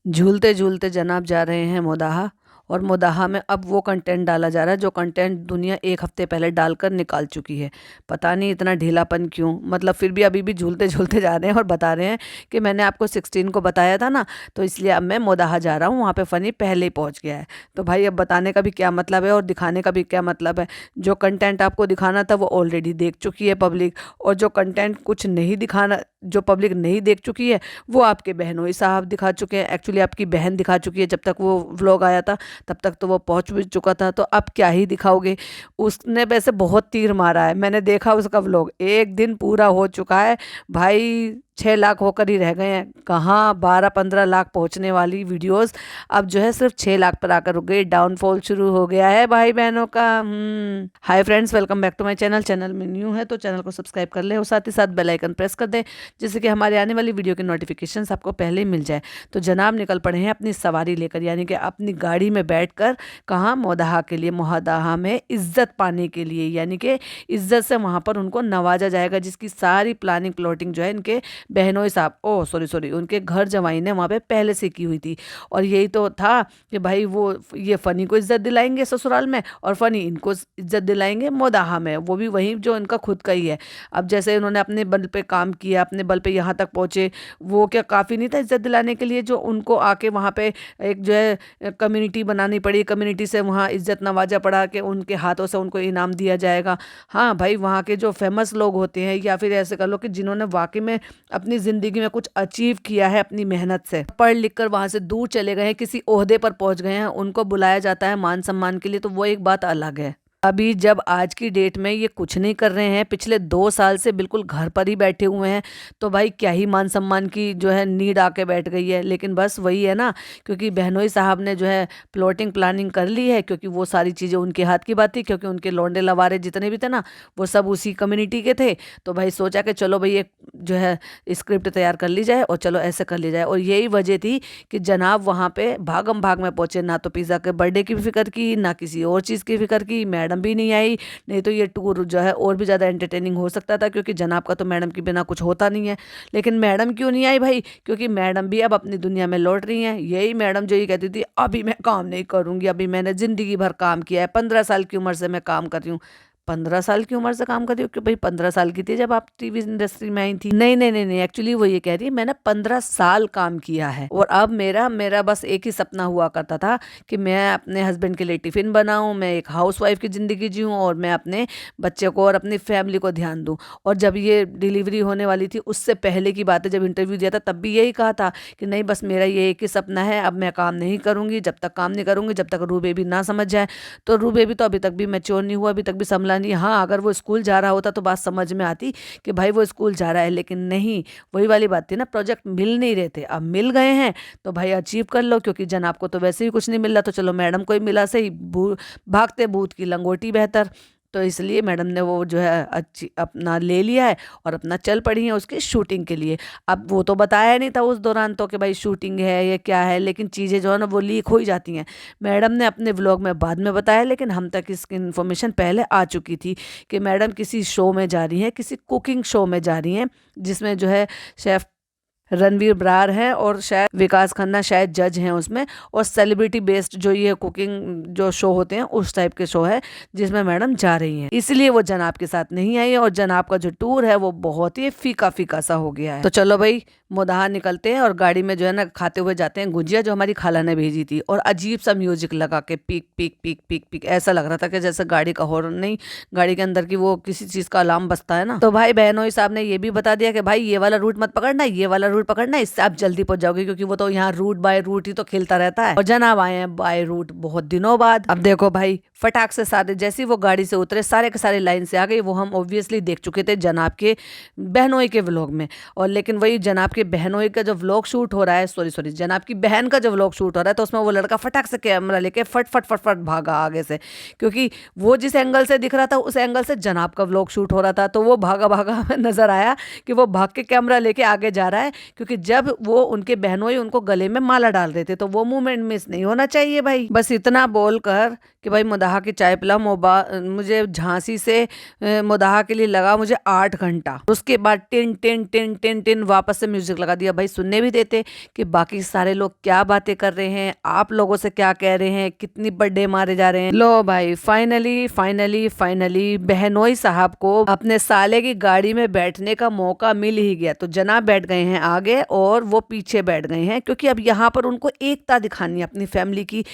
झूलते झूलते जनाब जा रहे हैं मोदाहा। और मोदाहा में अब वो कंटेंट डाला जा रहा है जो कंटेंट दुनिया एक हफ्ते पहले डालकर निकाल चुकी है। पता नहीं इतना ढीलापन क्यों, मतलब फिर भी अभी भी झूलते झूलते जा रहे हैं और बता रहे हैं कि मैंने आपको 16 को बताया था ना, तो इसलिए अब मैं मोदाहा जा रहा हूँ, वहाँ पे फ़नी पहले ही पहुँच गया है। तो भाई अब बताने का भी क्या मतलब है और दिखाने का भी क्या मतलब है। जो कंटेंट आपको दिखाना था वो ऑलरेडी देख चुकी है पब्लिक, और जो कंटेंट कुछ नहीं दिखाना, जो पब्लिक नहीं देख चुकी है, वो आपके बहनोई साहब दिखा चुके हैं। एक्चुअली आपकी बहन दिखा चुकी है, जब तक वो व्लॉग आया था तब तक तो वो पहुंच भी चुका था, तो अब क्या ही दिखाओगे। उसने वैसे बहुत तीर मारा है, मैंने देखा उसका व्लॉग, एक दिन पूरा हो चुका है भाई, 6 लाख होकर ही रह गए हैं। कहाँ 12-15 लाख पहुंचने वाली वीडियोस अब जो है सिर्फ 6 लाख पर आकर रुक गई। डाउनफॉल शुरू हो गया है भाई बहनों का। Hi friends, welcome back to my channel. Channel में न्यू है तो चैनल को सब्सक्राइब कर लें और साथ ही साथ बेल आइकन प्रेस कर दें, जिससे कि हमारे आने वाली वीडियो के नोटिफिकेशंस आपको पहले ही मिल जाए। तो जनाब निकल पड़े हैं अपनी सवारी लेकर, यानी कि अपनी गाड़ी में बैठकर कहाँ, मोदाहा के लिए। मोदाहा में इज्जत पाने के लिए, यानी कि इज्जत से वहाँ पर उनको नवाजा जाएगा, जिसकी सारी प्लानिंग प्लॉटिंग जो है इनके बहनोई साहब, ओ सॉरी सॉरी, उनके घर जवाई ने वहाँ पे पहले से की हुई थी। और यही तो था कि भाई वो ये फ़नी को इज्जत दिलाएंगे ससुराल में और फ़नी इनको इज्जत दिलाएंगे मोदाहा में, वो भी वही जो इनका खुद का ही है। अब जैसे उन्होंने अपने बल पे काम किया, अपने बल पे यहाँ तक पहुँचे, वो क्या काफ़ी नहीं था इज्जत दिलाने के लिए? जो उनको आके वहाँ पे एक जो है कम्युनिटी बनानी पड़ी, कम्युनिटी से वहाँ इज्जत नवाजा पड़ा कि उनके हाथों से उनको इनाम दिया जाएगा। हाँ भाई, वहाँ के जो फेमस लोग होते हैं, या फिर ऐसे कर लो कि जिन्होंने वाकई में अपनी ज़िंदगी में कुछ अचीव किया है अपनी मेहनत से, पढ़ लिख कर वहाँ से दूर चले गए हैं, किसी ओहदे पर पहुँच गए हैं, उनको बुलाया जाता है मान सम्मान के लिए, तो वो एक बात अलग है। अभी जब आज की डेट में ये कुछ नहीं कर रहे हैं, पिछले 2 साल से बिल्कुल घर पर ही बैठे हुए हैं, तो भाई क्या ही मान सम्मान की जो है नीड आके बैठ गई है। लेकिन बस वही है ना, क्योंकि बहनोई साहब ने जो है प्लॉटिंग प्लानिंग कर ली है, क्योंकि वो सारी चीज़ें उनके हाथ की बात थी, क्योंकि उनके लौंडे लवारे जितने भी थे ना, वो सब उसी कम्युनिटी के थे। तो भाई सोचा कि चलो भाई एक जो है स्क्रिप्ट तैयार कर ली जाए और चलो ऐसे कर ली जाए। और यही वजह थी कि जनाब वहाँ पे भागम भाग में पहुंचे, ना तो पिज़्ज़ा के बर्थडे की फिक्र की, ना किसी और चीज़ की फिक्र की। मैडम भी नहीं आई, नहीं तो ये टूर जो है और भी ज़्यादा एंटरटेनिंग हो सकता था, क्योंकि जनाब का तो मैडम के बिना कुछ होता नहीं है। लेकिन मैडम क्यों नहीं आई भाई? क्योंकि मैडम भी अब अपनी दुनिया में लौट रही हैं। यही मैडम जो ये कहती थी अभी मैं काम नहीं करूंगी, अभी मैंने ज़िंदगी भर काम किया है, 15 साल की उम्र से मैं काम कर रही हूँ। 15 साल की उम्र से काम कर रही हो? कि भाई 15 साल की थी जब आप टीवी इंडस्ट्री में आई थी? नहीं नहीं नहीं नहीं, एक्चुअली वो ये कह रही है मैंने 15 साल काम किया है, और अब मेरा मेरा बस एक ही सपना हुआ करता था कि मैं अपने हस्बैंड के लिए टिफिन बनाऊं, मैं एक हाउसवाइफ की ज़िंदगी जीऊं, और मैं अपने बच्चे को और अपनी फैमिली को ध्यान दूं। और जब ये डिलीवरी होने वाली थी उससे पहले की बात है, जब इंटरव्यू दिया था तब भी यही कहा था कि नहीं बस मेरा ये एक ही सपना है, अब मैं काम नहीं करूंगी, जब तक काम नहीं करूंगी जब तक रू बेबी ना समझ जाए। तो रू बेबी तो अभी तक भी मैच्योर नहीं हुआ, अभी तक भी संभला नहीं। हाँ, अगर वो स्कूल जा रहा होता तो बात समझ में आती कि भाई वो स्कूल जा रहा है, लेकिन नहीं, वही वाली बात थी ना, प्रोजेक्ट मिल नहीं रहे थे, अब मिल गए हैं तो भाई अचीव कर लो। क्योंकि जनाब को तो वैसे ही कुछ नहीं मिल रहा, तो चलो मैडम को ही मिला, सही भागते भूत की लंगोटी बेहतर। तो इसलिए मैडम ने वो जो है अच्छी अपना ले लिया है और अपना चल पड़ी है उसकी शूटिंग के लिए। अब वो तो बताया नहीं था उस दौरान तो कि भाई शूटिंग है ये क्या है, लेकिन चीज़ें जो है ना वो लीक हो ही जाती हैं। मैडम ने अपने व्लॉग में बाद में बताया, लेकिन हम तक इसकी इन्फॉर्मेशन पहले आ चुकी थी कि मैडम किसी शो में जा रही हैं, किसी कुकिंग शो में जा रही हैं, जिसमें जो है शेफ रणवीर ब्रार हैं और शायद विकास खन्ना शायद जज हैं उसमें। और सेलिब्रिटी बेस्ड जो ये कुकिंग जो शो होते हैं उस टाइप के शो है जिसमें मैडम जा रही हैं, इसलिए वो जनाब के साथ नहीं आई है। और जनाब का जो टूर है वो बहुत ही फीका फीका सा हो गया है। तो चलो भाई मोदाहा निकलते हैं और गाड़ी में जो है ना खाते हुए जाते हैं गुजिया, जो हमारी खाला ने भेजी थी, और अजीब सा म्यूजिक लगा के peak peak peak peak peak, ऐसा लग रहा था कि जैसे गाड़ी का हॉर्न नहीं, गाड़ी के अंदर की वो किसी चीज का अलार्म बजता है ना। तो भाई बहनोई साहब ने ये भी बता दिया कि भाई ये वाला रूट मत पकड़ना, ये वाला रूट पकड़ना, इससे आप जल्दी पहुंच जाओगे, क्योंकि वो तो यहाँ रूट बाय रूट ही तो खेलता रहता है। और जनाब आए हैं बाय रूट बहुत दिनों बाद। अब देखो भाई फटाक से सारे, जैसे वो गाड़ी से उतरे सारे के सारे लाइन से आ गई। वो हम ऑब्वियसली देख चुके थे जनाब के बहनोई के व्लॉग में। और लेकिन वही जनाब के बहनोई का जो व्लॉग शूट हो रहा है, सॉरी सॉरी, जनाब की बहन का जो व्लॉग शूट हो रहा है, तो उसमें वो लड़का फटाक से कैमरा लेके फट फट फट फट भागा आगे से, क्योंकि वो जिस एंगल से दिख रहा था उस एंगल से जनाब का व्लॉग शूट हो रहा था। तो वो भागा भागा हमें नजर आया कि वो भाग के कैमरा लेके आगे जा रहा है, क्योंकि जब वो उनके बहनोई उनको गले में माला डाल रहे थे तो वो मोमेंट मिस नहीं होना चाहिए भाई। बस इतना बोलकर कि भाई मुदाहा की चाय पिला। मुझे झांसी से मुदाहा के लिए लगा मुझे 8 घंटा। उसके बाद tin tin tin tin tin वापस से म्यूजिक लगा दिया। भाई सुनने भी देते कि बाकी सारे लोग क्या बातें कर रहे हैं, आप लोगों से क्या कह रहे हैं, कितनी बर्थडे मारे जा रहे हैं। लो भाई फाइनली फाइनली फाइनली बहनोई साहब को अपने साले की गाड़ी में बैठने का मौका मिल ही गया। तो जनाब बैठ गए हैं आगे और वो पीछे बैठ गए हैं, क्योंकि अब यहाँ पर उनको एकता दिखानी है अपनी फैमिली की।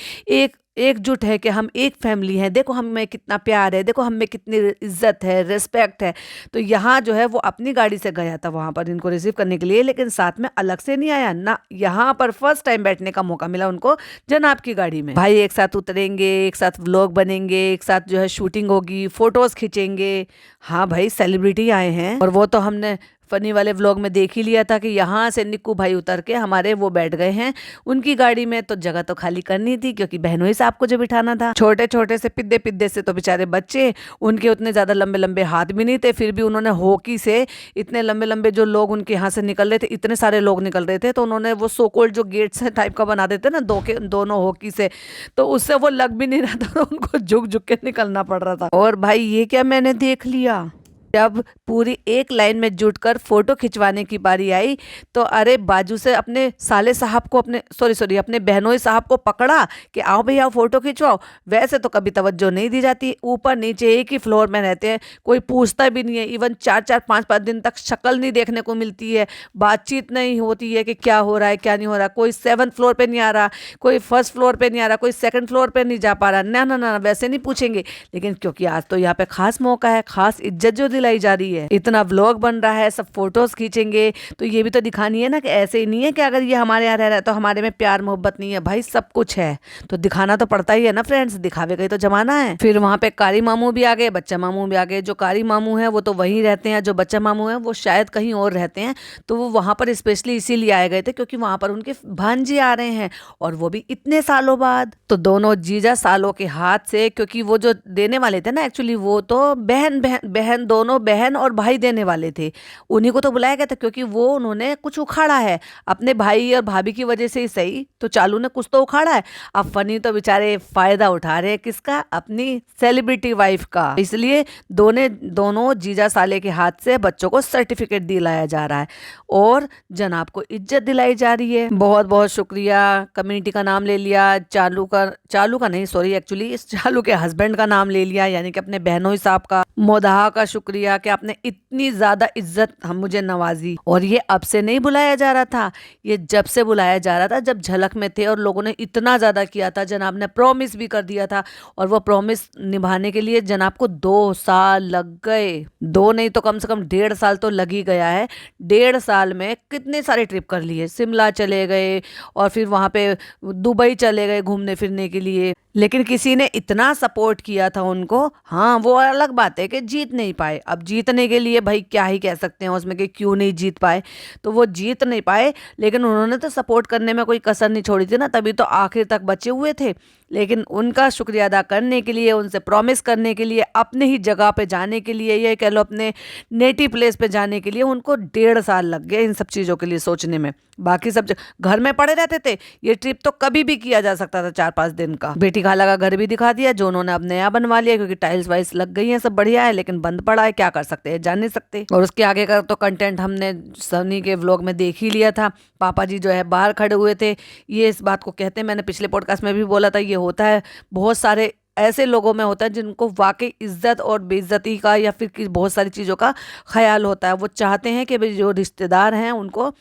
एकजुट है कि हम एक फैमिली हैं, देखो हम में कितना प्यार है, देखो हम में कितनी इज्जत है, रिस्पेक्ट है। तो यहाँ जो है वो अपनी गाड़ी से गया था वहां पर इनको रिसीव करने के लिए, लेकिन साथ में अलग से नहीं आया ना। यहाँ पर फर्स्ट टाइम बैठने का मौका मिला उनको जनाब की गाड़ी में। भाई एक साथ उतरेंगे, एक साथ व्लॉग बनेंगे, एक साथ जो है शूटिंग होगी, फोटोज खींचेंगे। हाँ भाई सेलिब्रिटी आए हैं। और वो तो हमने फनी वाले व्लॉग में देख ही लिया था कि यहाँ से निक्कू भाई उतर के हमारे वो बैठ गए हैं उनकी गाड़ी में। तो जगह तो खाली करनी थी, क्योंकि बहनोई साहब को जो बिठाना था। छोटे छोटे से पिद्दे पिद्दे से तो बेचारे बच्चे, उनके उतने ज्यादा लंबे लंबे हाथ भी नहीं थे, फिर भी उन्होंने हॉकी से इतने लंबे लंबे जो लोग उनके यहाँ से निकल रहे थे, इतने सारे लोग निकल रहे थे, तो उन्होंने वो सोकोल्ड जो गेट्स टाइप का बना देते ना दोनों हॉकी से, तो उससे वो लग भी नहीं रहा था, तो उनको झुक झुक के निकलना पड़ रहा था। और भाई ये क्या मैंने देख लिया, जब पूरी एक लाइन में जुटकर फोटो खिंचवाने की बारी आई तो अरे बाजू से अपने साले साहब को अपने बहनोई साहब को पकड़ा कि आओ भैया फोटो खिंचवाओ। वैसे तो कभी तवज्जो नहीं दी जाती, ऊपर नीचे एक ही फ्लोर में रहते हैं, कोई पूछता भी नहीं है। इवन 4-4 5-5 दिन तक शक्ल नहीं देखने को मिलती है, बातचीत नहीं होती है कि क्या हो रहा है क्या नहीं हो रहा। कोई 7th फ्लोर पे नहीं आ रहा, कोई 1st फ्लोर पे नहीं आ रहा, कोई 2nd फ्लोर पे नहीं जा पा रहा। ना ना ना, वैसे नहीं पूछेंगे। लेकिन क्योंकि आज तो यहाँ पे खास मौका है, खास इज्जत जो लाई जा रही है, इतना व्लॉग बन रहा है, सब फोटोज खींचेंगे, तो ये भी तो दिखानी है ना कि ऐसे ही नहीं है कि अगर ये हमारे यहाँ रह रहा है तो हमारे में प्यार मोहब्बत नहीं है। भाई सब कुछ है तो दिखाना तो पड़ता ही है ना फ्रेंड्स, दिखावे का ही तो जमाना है। फिर वहां पे कारी मामू भी आ गए, बच्चा मामू भी आ गए। जो कारी मामू है वो तो वहीं रहते हैं, जो बच्चा मामू है वो शायद कहीं और रहते हैं। तो वो वहां पर स्पेशली इसीलिए आए गए थे क्योंकि वहां पर उनके भांजे आ रहे हैं, और वो भी इतने सालों बाद। तो दोनों जीजा सालों के हाथ से, क्योंकि वो जो देने वाले थे ना, एक्चुअली वो तो बहन दोनों बहन और भाई देने वाले थे, उन्हीं को तो बुलाया गया था, क्योंकि वो उन्होंने कुछ उखाड़ा है अपने भाई और भाभी की वजह से ही सही, तो चालू ने कुछ तो उखाड़ा है। अब फनी तो बेचारे फायदा उठा रहे हैं किसका, अपनी सेलिब्रिटी वाइफ का। इसलिए दोनों जीजा साले के हाथ से बच्चों को सर्टिफिकेट दिलाया जा रहा है और जनाब को इज्जत दिलाई जा रही है। बहुत बहुत शुक्रिया। कम्युनिटी का नाम ले लिया, चालू का नहीं, सॉरी, एक्चुअली इस चालू के हस्बैंड का नाम ले लिया, यानी कि अपने बहनोई साहब का, मोदाहा का शुक्रिया कि आपने इतनी ज्यादा इज्जत हम मुझे नवाजी। और ये अब से नहीं बुलाया जा रहा था, ये जब से बुलाया जा रहा था, जब झलक में थे और लोगों ने इतना ज्यादा किया था। जनाब ने प्रॉमिस भी कर दिया था और वो प्रॉमिस निभाने के लिए जनाब को 2 साल लग गए। 2 नहीं तो कम से कम 1.5 साल तो लग ही गया है। 1.5 साल में कितने सारे ट्रिप कर लिए, शिमला चले गए और फिर वहां पे दुबई चले गए घूमने फिरने के लिए, लेकिन किसी ने इतना सपोर्ट किया था उनको। हाँ वो अलग बात है कि जीत नहीं पाए, अब जीतने के लिए भाई क्या ही कह सकते हैं उसमें कि क्यों नहीं जीत पाए, तो वो जीत नहीं पाए, लेकिन उन्होंने तो सपोर्ट करने में कोई कसर नहीं छोड़ी थी ना, तभी तो आखिर तक बचे हुए थे। लेकिन उनका शुक्रिया अदा करने के लिए, उनसे प्रॉमिस करने के लिए, अपने ही जगह पे जाने के लिए, ये कह लो अपने नेटिव प्लेस पे जाने के लिए उनको 1.5 साल लग गए इन सब चीज़ों के लिए सोचने में। बाकी सब घर में पड़े रहते थे, ये ट्रिप तो कभी भी किया जा सकता था 4-5 दिन का। बेटी खाला का घर भी दिखा दिया जो उन्होंने अब नया बनवा लिया, क्योंकि टाइल्स वाइल्स लग गई हैं, सब बढ़िया है, लेकिन बंद पड़ा है, क्या कर सकते हैं, जान नहीं सकते। और उसके आगे का तो कंटेंट हमने सनी के व्लॉग में देख ही लिया था। पापा जी जो है बाहर खड़े हुए थे, ये इस बात को कहते हैं, मैंने पिछले पॉडकास्ट में भी बोला था, ये होता है बहुत सारे ऐसे लोगों में होता है जिनको वाकई इज्जत और बेइज्जती का या फिर बहुत सारी चीज़ों का ख्याल होता है। वो चाहते हैं कि भाई जो रिश्तेदार हैं उनको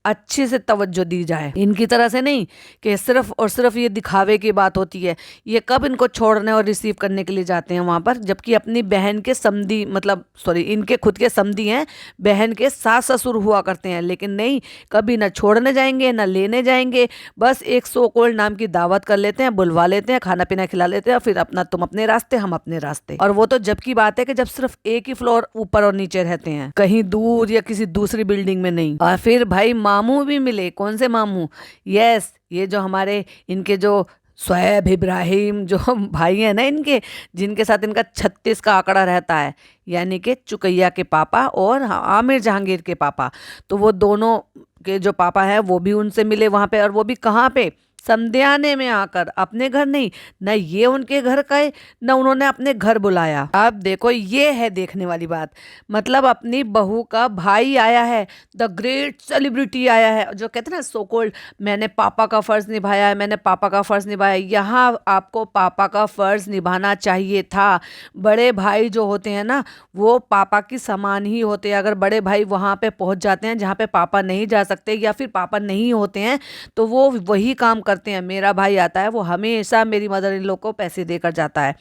अच्छे से तवज्जो दी जाए, इनकी तरह से नहीं कि सिर्फ और सिर्फ ये दिखावे की बात होती है। ये कब इनको छोड़ने और रिसीव करने के लिए जाते हैं वहाँ पर, जबकि अपनी बहन के समधी, मतलब सॉरी इनके खुद के समधी हैं, बहन के सास ससुर हुआ करते हैं, लेकिन नहीं, कभी ना छोड़ने जाएंगे ना लेने जाएंगे, बस एक सो कॉल्ड नाम की दावत कर लेते हैं, बुलवा लेते हैं, खाना पीना खिला लेते हैं, और फिर अपना तुम अपने रास्ते हम अपने रास्ते। और वो तो जब की बात है कि जब सिर्फ एक ही फ्लोर ऊपर और नीचे रहते हैं, कहीं दूर या किसी दूसरी बिल्डिंग में नहीं। और फिर भाई मामू भी मिले। कौन से मामू? यस, ये जो हमारे इनके जो शोएब इब्राहिम जो भाई हैं ना इनके, जिनके साथ इनका 36 का आंकड़ा रहता है, यानी कि चुकैया के पापा और आमिर जहांगीर के पापा। तो वो दोनों के जो पापा है वो भी उनसे मिले वहां पे, और वो भी कहाँ पे, समधियाने में आकर, अपने घर नहीं, न ये उनके घर गए न उन्होंने अपने घर बुलाया। अब देखो ये है देखने वाली बात, मतलब अपनी बहू का भाई आया है, द ग्रेट सेलिब्रिटी आया है, जो कहते हैं ना सो कॉल्ड, मैंने पापा का फर्ज निभाया है, मैंने पापा का फर्ज निभाया। यहाँ आपको पापा का फर्ज निभाना चाहिए था। बड़े भाई जो होते हैं ना वो पापा की समान ही होते हैं। अगर बड़े भाई वहां पे पहुंच जाते हैं जहाँ पे पापा नहीं जा सकते या फिर पापा नहीं होते हैं तो वो वही काम करते हैं। मेरा भाई आता है वो हमेशा मेरी मदर इन लॉ को पैसे देकर जाता है,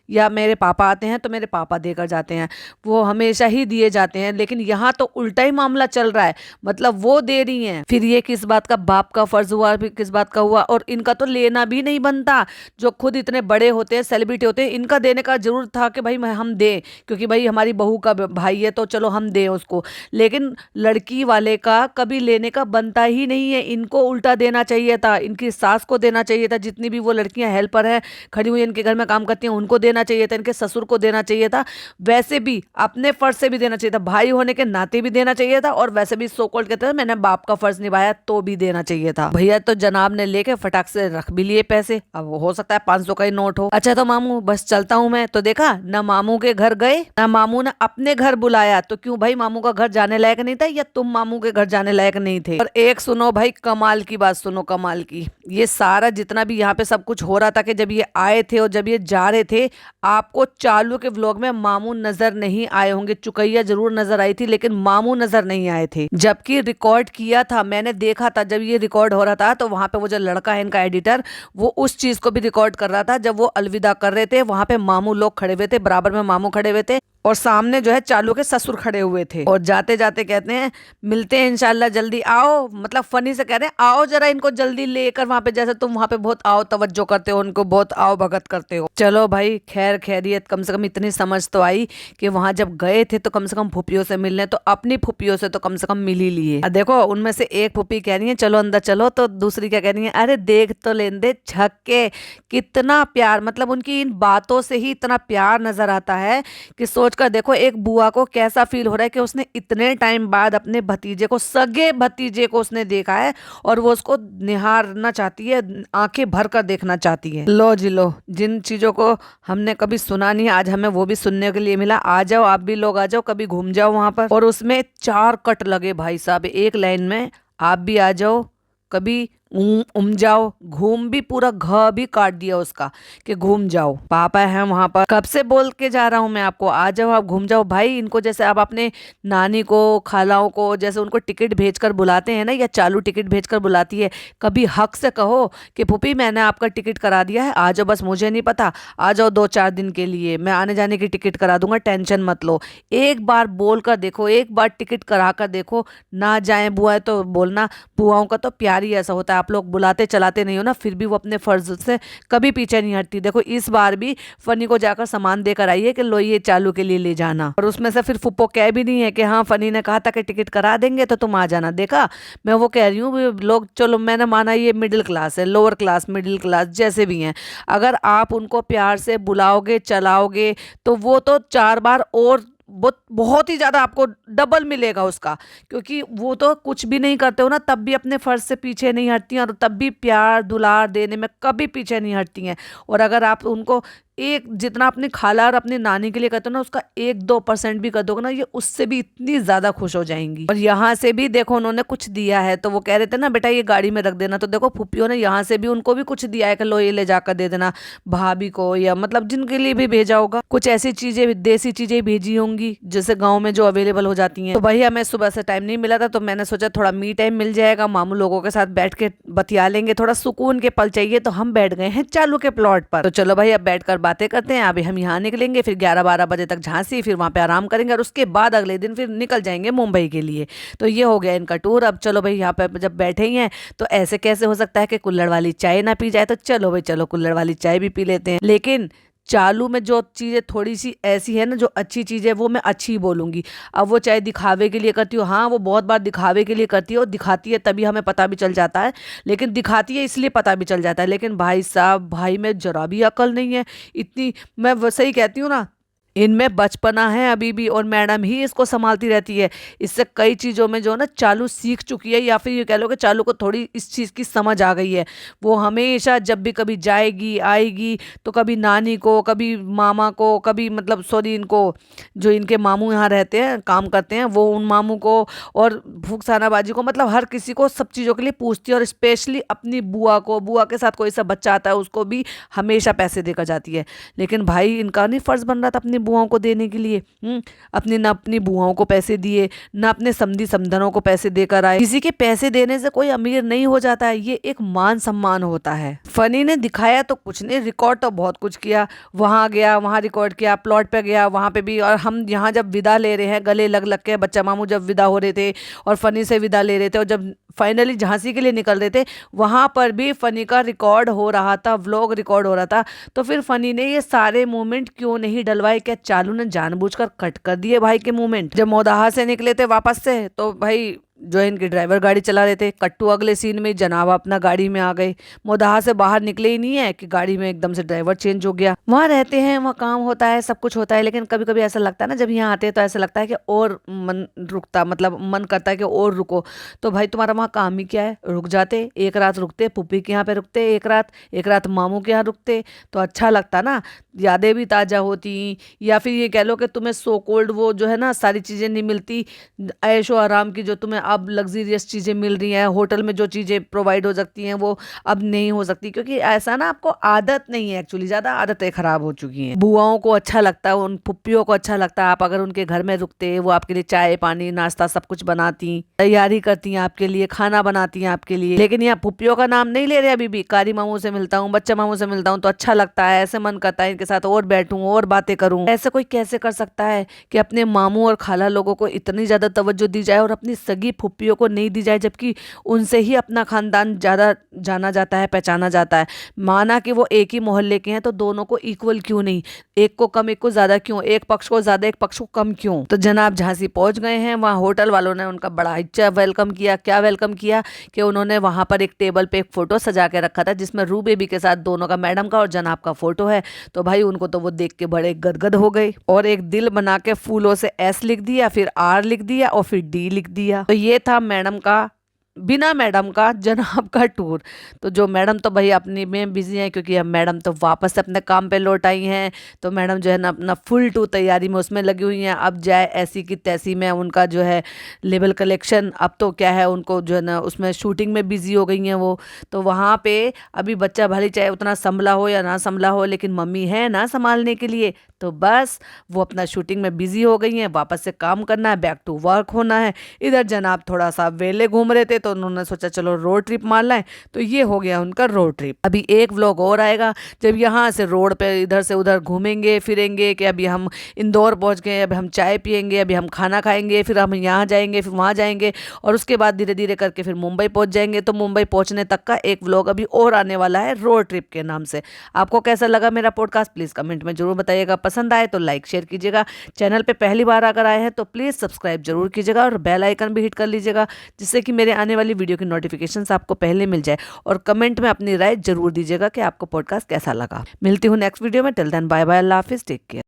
या मेरे पापा आते हैं तो मेरे पापा देकर जाते हैं, वो हमेशा ही दिए जाते हैं। लेकिन यहाँ तो उल्टा ही मामला चल रहा है, मतलब वो दे रही हैं। फिर ये किस बात का बाप का फर्ज हुआ, फिर किस बात का हुआ, और इनका तो लेना भी नहीं बनता। जो खुद इतने बड़े होते हैं, सेलिब्रिटी होते हैं, इनका देने का जरूर था कि भाई हम दें, क्योंकि भाई हमारी बहू का भाई है तो चलो हम दें उसको। लेकिन लड़की वाले का कभी लेने का बनता ही नहीं है, इनको उल्टा देना चाहिए था, इनकी सास को देना चाहिए था, जितनी भी वो लड़कियां हेल्पर है खड़ी हुई इनके घर में काम करती हैं उनको देना चाहिए था, इनके ससुर को देना चाहिए था, वैसे भी अपने फर्ज से भी देना चाहिए था, भाई होने के नाते भी देना चाहिए था, और वैसे भी सो कॉल्ड कहते हैं मैंने बाप का फर्ज निभाया तो भी देना चाहिए था। भैया तो जनाब ने लेके फटाक से रख भी लिए पैसे, अब हो सकता है 500 का ही नोट हो। अच्छा तो मामू बस चलता हूं मैं, तो देखा ना मामू के घर गए ना मामू ने अपने घर बुलाया, तो क्यों भाई मामू का घर जाने लायक नहीं था या तुम मामू के घर जाने लायक नहीं थे? और एक सुनो भाई कमाल की बात सुनो, कमाल की, ये सारा जितना भी यहाँ पे सब कुछ हो रहा था कि जब ये आए थे और जब ये जा रहे थे, आपको चालू के व्लॉग में मामू नजर नहीं आए होंगे, चुकैया जरूर नजर आई थी लेकिन मामू नजर नहीं आए थे। जबकि रिकॉर्ड किया था, मैंने देखा था जब ये रिकॉर्ड हो रहा था, तो वहां पे वो जो लड़का है इनका एडिटर, वो उस चीज को भी रिकॉर्ड कर रहा था। जब वो अलविदा कर रहे थे वहां पे मामू लोग खड़े हुए थे, बराबर में मामू खड़े हुए थे और सामने जो है चालू के ससुर खड़े हुए थे, और जाते जाते कहते हैं मिलते हैं इंशाल्लाह जल्दी, आओ, मतलब फनी से कह रहे हैं आओ जरा इनको जल्दी लेकर वहां पे, जैसे तुम वहां पे बहुत आओ तवज्जो करते हो, उनको बहुत आओ भगत करते हो। चलो भाई खैर खैरियत, कम से कम इतनी समझ तो आई कि वहां जब गए थे तो कम से कम फुफियों से मिलने, तो अपनी फुफियों से तो कम से कम मिल ही लिए। देखो उनमें से एक फुफी कह रही है चलो अंदर चलो, तो दूसरी क्या कह रही है, अरे देख तो लेने दे छक्के, कितना प्यार, मतलब उनकी इन बातों से ही इतना प्यार नजर आता है कि सोच कर देखो एक बुआ को कैसा फील हो रहा है कि उसने इतने टाइम बाद अपने भतीजे को, सगे भतीजे को उसने देखा है और वो उसको निहारना चाहती है, आंखें भर कर देखना चाहती है। लो जी लो, जिन चीजों को हमने कभी सुना नहीं आज हमें वो भी सुनने के लिए मिला। आ जाओ आप भी लोग, आ जाओ कभी घूम जाओ वहां पर। और उसमें 4 कट लगे भाई साहब एक लाइन में, आप भी आ जाओ कभी, जाओ, घूम भी, पूरा घ भी काट दिया उसका कि घूम जाओ, पापा है वहां पर, कब से बोल के जा रहा हूं मैं आपको, आ जाओ आप घूम जाओ। भाई इनको जैसे आप अपने नानी को, खालाओं को जैसे उनको टिकट भेजकर बुलाते हैं ना, या चालू टिकट भेजकर बुलाती है, कभी हक से कहो कि फूफी मैंने आपका टिकट करा दिया है, आ जाओ, बस मुझे नहीं पता, आ जाओ 2-4 दिन के लिए, मैं आने जाने की टिकट करा दूंगा, टेंशन मत लो। एक बार बोल कर देखो, एक बार टिकट करा कर देखो, ना जाए बुआएं तो बोलना, बुआओं का तो प्यार ही ऐसा होता है, आप लोग बुलाते चलाते नहीं हो ना, फिर भी वो अपने फर्ज से कभी पीछे नहीं हटती। देखो इस बार भी फनी को जाकर सामान देकर आई है कि लो ये चालू के लिए ले जाना, और उसमें से फिर फुप्पो कह भी नहीं है कि हाँ फनी ने कहा था कि टिकट करा देंगे तो तुम आ जाना। देखा मैं वो कह रही हूँ लोग, चलो मैंने माना ये मिडिल क्लास है, लोअर क्लास मिडिल क्लास जैसे भी हैं, अगर आप उनको प्यार से बुलाओगे चलाओगे तो वो तो 4 बार और बहुत ही ज्यादा आपको डबल मिलेगा उसका, क्योंकि वो तो कुछ भी नहीं करते हो ना तब भी अपने फर्ज से पीछे नहीं हटती हैं, और तब भी प्यार दुलार देने में कभी पीछे नहीं हटती हैं। और अगर आप उनको एक जितना अपनी खाला और अपनी नानी के लिए करते हो ना, उसका 1-2% भी कर दोगे ना, ये उससे भी इतनी ज्यादा खुश हो जाएंगी। और यहाँ से भी देखो उन्होंने कुछ दिया है, तो वो कह रहे थे ना बेटा ये गाड़ी में रख देना, तो देखो फुप्पियों ने यहाँ से भी उनको भी कुछ दिया है कि लो ये ले जाकर दे देना भाभी को, या मतलब जिनके लिए भी भेजा होगा, कुछ ऐसी चीजें देसी चीजें भेजी होंगी जैसे गाँव में जो अवेलेबल हो जाती है। तो भैया हमें सुबह से टाइम नहीं मिला था, तो मैंने सोचा थोड़ा मी टाइम मिल जाएगा, मामू लोगों के साथ बैठ के बतिया लेंगे, थोड़ा सुकून के पल चाहिए, तो हम बैठ गए हैं चालू के प्लॉट पर। तो चलो भाई अब बैठकर बातें करते हैं। अभी हम यहाँ निकलेंगे, फिर 11-12 बजे तक झांसी, फिर वहां पे आराम करेंगे, और उसके बाद अगले दिन फिर निकल जाएंगे मुंबई के लिए। तो ये हो गया इनका टूर। अब चलो भाई यहाँ पे जब बैठे ही हैं तो ऐसे कैसे हो सकता है कि कुल्हड़ वाली चाय ना पी जाए, तो चलो भाई चलो कुल्हड़ वाली चाय भी पी लेते हैं। लेकिन चालू में जो चीज़ें थोड़ी सी ऐसी है ना, जो अच्छी चीज़ है वो मैं अच्छी ही बोलूंगी। अब वो चाहे दिखावे के लिए करती हो, हाँ वो बहुत बार दिखावे के लिए करती है, और दिखाती है तभी हमें पता भी चल जाता है, लेकिन दिखाती है इसलिए पता भी चल जाता है। लेकिन भाई साहब, भाई में जरा भी अकल नहीं है इतनी, मैं वैसे ही कहती हूँ ना, इनमें बचपना है अभी भी, और मैडम ही इसको संभालती रहती है। इससे कई चीज़ों में जो है ना चालू सीख चुकी है, या फिर ये कह लो कि चालू को थोड़ी इस चीज़ की समझ आ गई है। वो हमेशा जब भी कभी जाएगी आएगी तो कभी नानी को, कभी मामा को, कभी मतलब सॉरी इनको जो इनके मामू यहाँ रहते हैं काम करते हैं वो उन मामू को, और फुकसाना बाजी को, मतलब हर किसी को सब चीज़ों के लिए पूछती है। और स्पेशली अपनी बुआ को, बुआ के साथ कोई सा बच्चा आता है उसको भी हमेशा पैसे देकर जाती है। लेकिन भाई इनका नहीं फर्ज बन रहा था अपनी बुआओं को देने के लिए। अपनी ना अपनी बुआओं को पैसे दिए, ना अपने समधी समधनों को पैसे देकर आए। किसी के पैसे देने से कोई अमीर नहीं हो जाता है, ये एक मान सम्मान होता है। फनी ने दिखाया तो कुछ नहीं, रिकॉर्ड तो बहुत कुछ किया। वहां गया, वहां रिकॉर्ड किया, प्लॉट पे गया, वहां पे भी। और हम यहाँ जब विदा ले रहे हैं, गले लग लग के बच्चा मामू जब विदा हो रहे थे और फनी से विदा ले रहे थे, और जब फाइनली झांसी के लिए निकल रहे थे वहां पर भी फनी का रिकॉर्ड हो रहा था, व्लॉग रिकॉर्ड हो रहा था। तो फिर फनी ने ये सारे मोमेंट क्यों नहीं डलवाए? क्या चालू ने जानबूझकर कट कर दिए भाई के मोमेंट? जब मोदाहा से निकले थे वापस से तो भाई जो है इनके ड्राइवर गाड़ी चला रहे थे, कट्टू अगले सीन में जनाब अपना गाड़ी में आ गए। मोदाहा से बाहर निकले ही नहीं है कि गाड़ी में एकदम से ड्राइवर चेंज हो गया। वहां रहते हैं, वहां काम होता है, सब कुछ होता है, लेकिन कभी कभी ऐसा लगता है ना जब यहाँ आते हैं तो ऐसा लगता है कि और मन रुकता, मतलब मन करता है कि और रुको। तो भाई तुम्हारा वहाँ काम ही क्या है? रुक जाते, एक रात रुकते, पुप्पी के यहाँ पे रुकते, एक रात मामू के यहाँ रुकते तो अच्छा लगता ना, यादें भी ताज़ा होती। या फिर ये कह लो कि तुम्हें सो कोल्ड वो जो है ना सारी चीज़ें नहीं मिलती ऐशो आराम की, जो तुम्हें अब लग्जीरियस चीज़ें मिल रही हैं, होटल में जो चीज़ें प्रोवाइड हो सकती हैं वो अब नहीं हो सकती, क्योंकि ऐसा ना आपको आदत नहीं है, एक्चुअली ज़्यादा आदतें ख़राब हो चुकी हैं। बुआओं को अच्छा लगता है, उन पुप्पियों को अच्छा लगता है, आप अगर उनके घर में रुकते, वो आपके लिए चाय पानी नाश्ता सब कुछ बनाती, तैयारी करती हैं आपके लिए, खाना बनाती हैं आपके लिए। लेकिन यहाँ पुप्पियों का नाम नहीं ले रहे अभी भी। कारी मामू से मिलता हूँ, बच्चा मामू से मिलता हूँ तो अच्छा लगता है, ऐसे मन करता है इनके साथ और बैठूं और बातें करूं। ऐसे कोई कैसे कर सकता है कि अपने मामू और खाला लोगों को इतनी ज्यादा तवज्जो दी जाए और अपनी सगी फुप्पियों को नहीं दी जाए, जबकि उनसे ही अपना खानदान ज्यादा जाना जाता है, पहचाना जाता है। माना कि वो एक ही मोहल्ले के हैं तो दोनों को इक्वल क्यों नहीं? एक को कम एक को ज्यादा क्यों? एक पक्ष को ज्यादा एक पक्ष को कम क्यों? तो जनाब झांसी पहुंच गए हैं। वहां होटल वालों ने उनका बड़ा अच्छा वेलकम किया। क्या वेलकम किया कि उन्होंने वहां पर एक टेबल पे एक फोटो सजा के रखा था जिसमें रू बेबी के साथ दोनों का, मैडम का और जनाब का फोटो है। तो भाई उनको तो वो देख के बड़े गदगद हो गए और एक दिल बना के फूलों से एस लिख दिया, फिर आर लिख दिया और फिर डी लिख दिया। तो ये था मैडम का, बिना मैडम का जनाब का टूर। तो जो मैडम तो भाई अपनी में बिजी हैं, क्योंकि अब मैडम तो वापस से अपने काम पे लौट आई हैं। तो मैडम जो है ना अपना फुल टू तैयारी में उसमें लगी हुई हैं। अब जाए ऐसी की तैसी में उनका जो है लेबल कलेक्शन, अब तो क्या है उनको जो है ना उसमें शूटिंग में बिजी हो गई हैं वो। तो वहाँ पे अभी बच्चा भले चाहे उतना संभला हो या ना संभला हो, लेकिन मम्मी है ना संभालने के लिए, तो बस वो अपना शूटिंग में बिजी हो गई हैं। वापस से काम करना है, बैक टू वर्क होना है। इधर जनाब थोड़ा सा वेले घूम रहे थे तो उन्होंने सोचा चलो रोड ट्रिप मार लाएं, तो ये हो गया उनका रोड ट्रिप। अभी एक व्लॉग और आएगा जब यहाँ से रोड पे इधर से उधर घूमेंगे फिरेंगे, कि अभी हम इंदौर पहुँच गए, अभी हम चाय पियेंगे, अभी हम खाना खाएंगे, फिर हम यहाँ जाएंगे, फिर वहाँ जाएंगे, और उसके बाद धीरे धीरे करके फिर मुंबई पहुँच जाएंगे। तो मुंबई पहुँचने तक का एक व्लॉग अभी और आने वाला है रोड ट्रिप के नाम से। आपको कैसा लगा मेरा पॉडकास्ट प्लीज़ कमेंट में जरूर बताइएगा। पसंद आए तो लाइक शेयर कीजिएगा। चैनल पे पहली बार अगर आए हैं तो प्लीज़ सब्सक्राइब जरूर कीजिएगा और बेल आइकन भी हिट कर लीजिएगा, जिससे कि मेरे आने वाली वीडियो की नोटिफिकेशंस आपको पहले मिल जाए। और कमेंट में अपनी राय जरूर दीजिएगा कि आपको पॉडकास्ट कैसा लगा। मिलती हूँ नेक्स्ट वीडियो में। टिल देन बाय बाय, अल्लाह हाफिज़, टेक केयर।